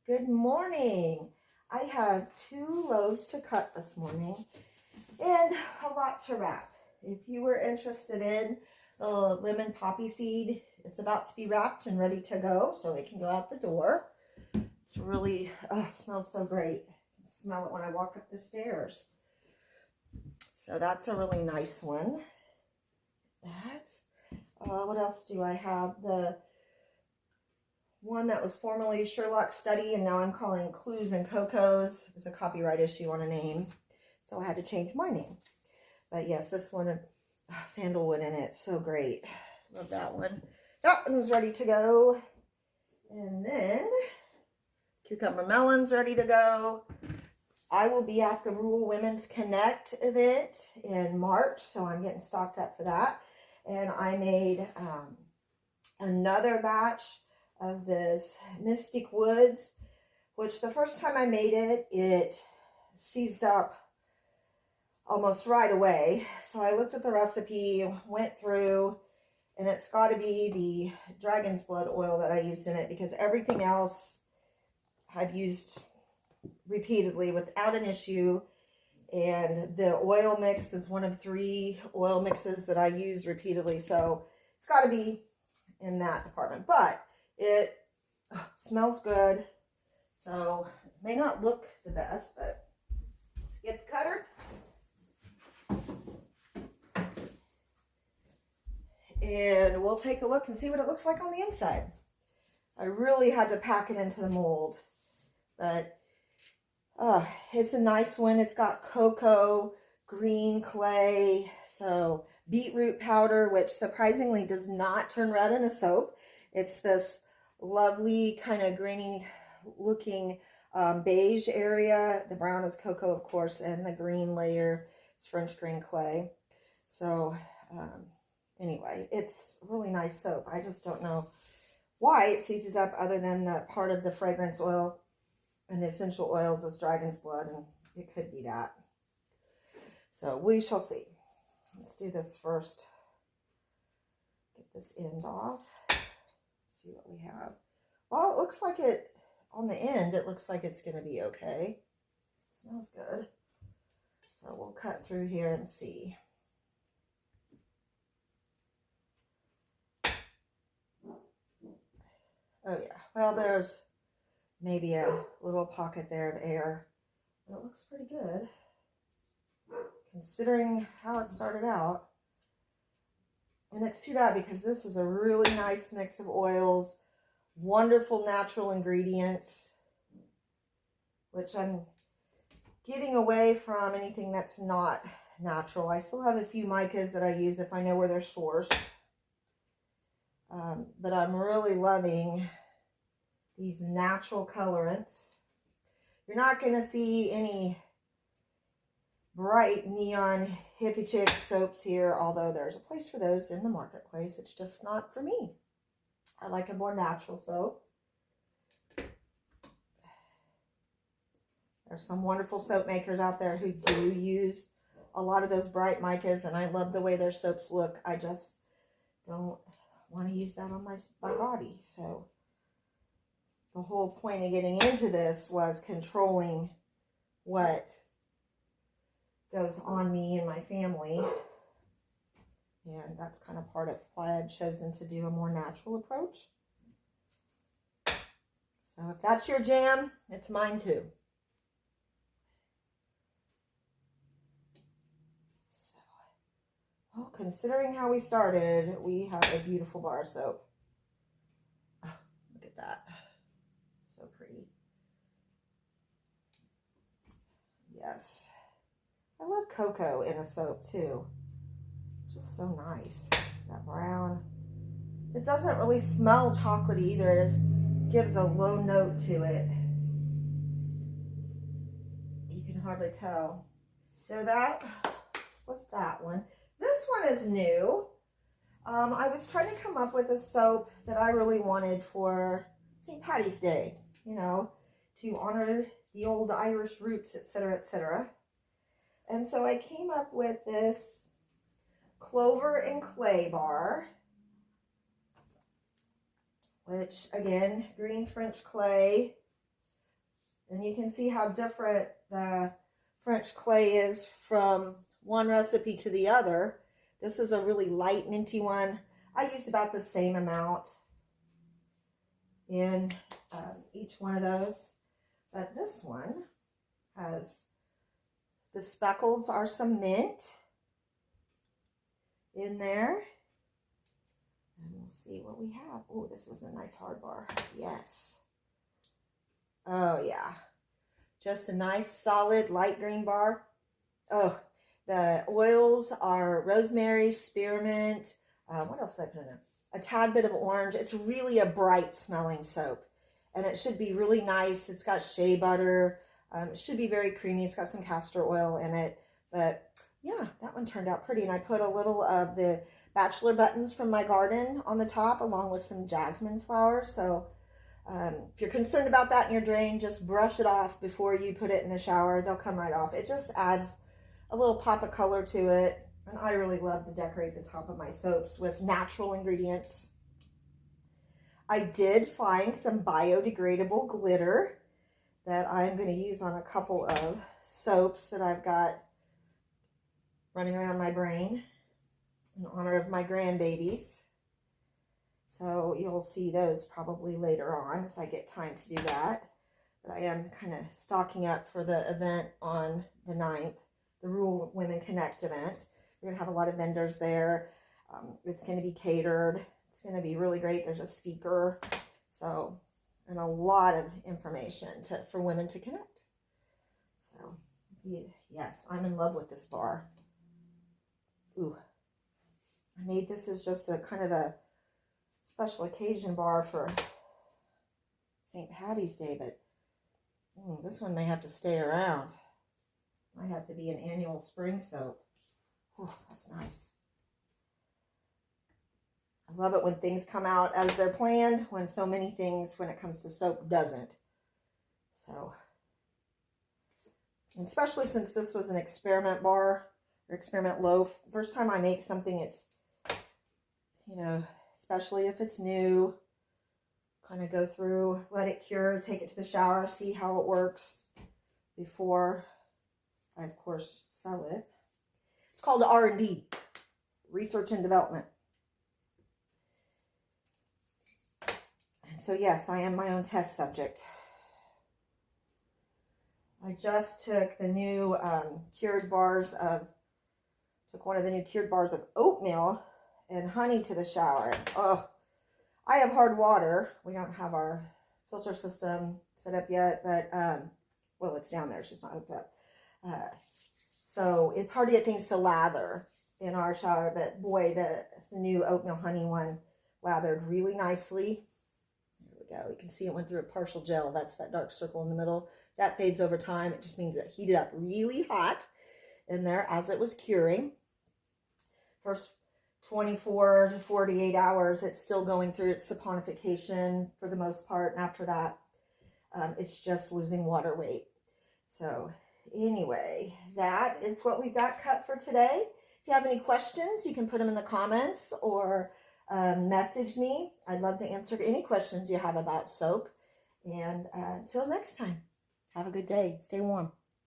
Good morning. I have 2 loaves to cut this morning and a lot to wrap. If you were interested in the lemon poppy seed, it's about to be wrapped and ready to go so it can go out the door. It's really, it smells so great. I can smell it when I walk up the stairs. So that's a really nice one. What else do I have? The one that was formerly Sherlock Study and now I'm calling Clues and Cocos. It was a copyright issue on a name, so I had to change my name. But yes, this one, sandalwood in it, so great. Love that one. That one's ready to go. And then cucumber melon's ready to go. I will be at the Rural Women's Connect event in March, so I'm getting stocked up for that. And I made another batch of this Mystic Woods, which the first time I made it, it seized up almost right away. So I looked at the recipe, went through, and it's got to be the dragon's blood oil that I used in it, because everything else I've used repeatedly without an issue. And the oil mix is one of 3 oil mixes that I use repeatedly. So it's got to be in that department. But it smells good. So it may not look the best, but let's get the cutter. And we'll take a look and see what it looks like on the inside. I really had to pack it into the mold, but it's a nice one. It's got cocoa, green clay, so beetroot powder, which surprisingly does not turn red in a soap. It's this lovely kind of grainy looking beige area. The brown is cocoa, of course, and the green layer is French green clay. So anyway, it's a really nice soap. I just don't know why it seizes up, other than the part of the fragrance oil and the essential oils is dragon's blood, and it could be that. So we shall see. Let's do this first. Get this end off. See what we have. Well, it looks like it, on the end, it looks like it's going to be okay. Smells good. So we'll cut through here and see. Oh yeah, well, there's maybe a little pocket there of air, but it looks pretty good considering how it started out. And it's too bad, because this is a really nice mix of oils, wonderful natural ingredients, which I'm getting away from anything that's not natural. I still have a few micas that I use if I know where they're sourced. But I'm really loving these natural colorants. You're not going to see any bright neon hippie chick soaps here, although there's a place for those in the marketplace. It's just not for me. I like a more natural soap. There's some wonderful soap makers out there who do use a lot of those bright micas, and I love the way their soaps look. I just don't want to use that on my body. So the whole point of getting into this was controlling what goes on me and my family. And that's kind of part of why I've chosen to do a more natural approach. So if that's your jam, it's mine too. So, well, considering how we started, we have a beautiful bar of soap. Oh, look at that. So pretty. Yes. I love cocoa in a soap too. Just so nice. That brown. It doesn't really smell chocolatey either. It just gives a low note to it. You can hardly tell. So that was that one. This one is new. I was trying to come up with a soap that I really wanted for St. Patty's Day, you know, to honor the old Irish roots, etc., etc. And so I came up with this Clover and Clay bar, which again, green French clay, And you can see how different the French clay is from one recipe to the other. This is a really light minty one. I used about the same amount in each one of those. But this one has, the speckles are some mint in there. And we'll see what we have. Oh, this is a nice hard bar. Yes. Oh, yeah. Just a nice, solid, light green bar. Oh, the oils are rosemary, spearmint. What else did I put in there? A tad bit of orange. It's really a bright smelling soap. And it should be really nice. It's got shea butter. It should be very creamy. It's got some castor oil in it. But yeah, that one turned out pretty. And I put a little of the bachelor buttons from my garden on the top, along with some jasmine flowers. So if you're concerned about that in your drain, just brush it off before you put it in the shower. They'll come right off. It just adds a little pop of color to it. And I really love to decorate the top of my soaps with natural ingredients. I did find some biodegradable glitter that I'm going to use on a couple of soaps that I've got running around my brain in honor of my grandbabies. So you'll see those probably later on as I get time to do that. But I am kind of stocking up for the event on the 9th, the Rural Women Connect event. We're going to have a lot of vendors there. It's going to be catered. It's going to be really great. There's a speaker. So, and a lot of information for women to connect. So, yes, I'm in love with this bar. Ooh. I made this as just a kind of a special occasion bar for St. Patty's Day, but this one may have to stay around. Might have to be an annual spring soap. Oh, that's nice. I love it when things come out as they're planned, when so many things, when it comes to soap, doesn't. So, and especially since this was an experiment bar, or experiment loaf. First time I make something, it's, you know, especially if it's new, kind of go through, let it cure, take it to the shower, see how it works before I, of course, sell it. It's called R&D, research and development. And so, yes, I am my own test subject. I just took the new took one of the new cured bars of oatmeal and honey to the shower. Oh, I have hard water. We don't have our filter system set up yet, but, well, it's down there. It's just not hooked up. So it's hard to get things to lather in our shower, but boy, the new oatmeal honey one lathered really nicely. There we go. You can see it went through a partial gel. That's that dark circle in the middle. That fades over time. It just means it heated up really hot in there as it was curing. First 24 to 48 hours, it's still going through its saponification for the most part. And after that, it's just losing water weight. So anyway, that is what we got cut for today. If you have any questions, you can put them in the comments or message me. I'd love to answer any questions you have about soap. And until next time, have a good day. Stay warm.